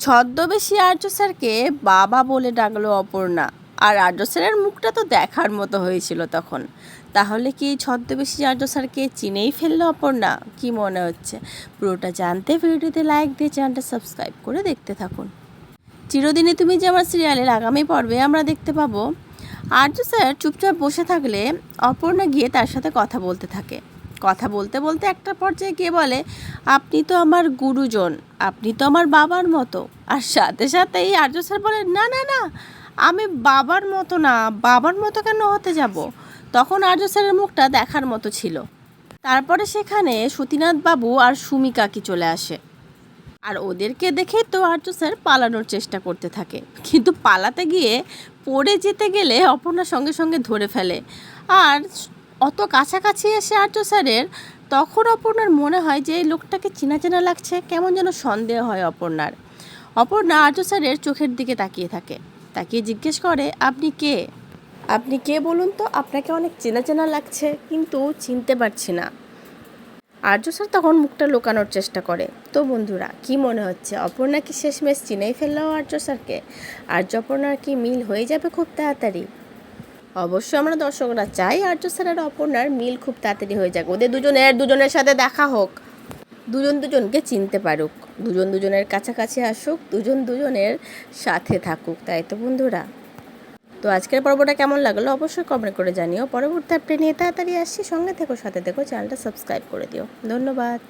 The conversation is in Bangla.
ছদ্মবেশী আর্য স্যারকে বাবা বলে ডাকলো অপর্ণা। আর আর্য স্যারের মুখটা তো দেখার মতো হয়েছিল তখন। তাহলে কি ছদ্মবেশী আর্য স্যারকে চিনেই ফেললো অপর্ণা? কি মনে হচ্ছে? পুরোটা জানতে ভিডিওতে লাইক দিয়ে চ্যানেলটা সাবস্ক্রাইব করে দেখতে থাকুন। চিরদিনই তুমি যে আমার সিরিয়ালের আগামী পর্বে আমরা দেখতে পাবো আর্য স্যার চুপচাপ বসে থাকলে অপর্ণা গিয়ে তার সাথে কথা বলতে থাকে। কথা বলতে বলতে একটা পর্যায়ে গিয়ে বলে, আপনি তো আমার গুরুজন, আপনি তো আমার বাবার মতো। আর সাথে সাথেই আর্য স্যার বলে, না না না, আমি বাবার মতো না, বাবার মতো কেন হতে যাব? তখন আর্য স্যারের মুখটা দেখার মতো ছিল। তারপরে সেখানে সতীনাথ বাবু আর সুমি কাকি চলে আসে। আর ওদেরকে দেখেই তো আর্য স্যার পালানোর চেষ্টা করতে থাকে, কিন্তু পালাতে গিয়ে পড়ে যেতে গেলে অপর্ণা সঙ্গে সঙ্গে ধরে ফেলে। আর অত কাছাকাছি এসে আর্য স্যারের তখন অপর্ণার মনে হয় যে এই লোকটাকে চেনা চেনা লাগছে, কেমন যেন সন্দেহ হয় অপর্ণার। অপর্ণা আর্য স্যারের চোখের দিকে তাকিয়ে থাকে, তাকিয়ে জিজ্ঞেস করে, আপনি কে? আপনি কে বলুন তো, আপনাকে অনেক চেনা চেনা লাগছে কিন্তু চিনতে পারছি না। আর্য স্যার তখন মুখটা লুকানোর চেষ্টা করে। তো বন্ধুরা, কি মনে হচ্ছে, অপর্ণা কি শেষমেশ চিনেই ফেললো আর্য স্যারকে? আর্য অপর্ণার কি মিল হয়ে যাবে খুব তাড়াতাড়ি? অবশ্যই আমরা দর্শকরা চাই আর্য স্যার আর অপর্ণার মিল খুব তাড়াতাড়ি হয়ে যাক, ওদের দুজনের সাথে দেখা হোক, দুজন দুজনকে চিনতে পারুক, দুজন দুজনের কাছাকাছি আসুক, দুজন দুজনের সাথে থাকুক, তাই তো বন্ধুরা? তো আজকের পর্বটা কেমন লাগলো অবশ্যই কমেন্ট করে জানিও। পরবর্তী আপডেট নিয়ে তাড়াতাড়ি আসছি, সঙ্গে থেকো, সাথে থেকো, চ্যানেলটা সাবস্ক্রাইব করে দিও। ধন্যবাদ।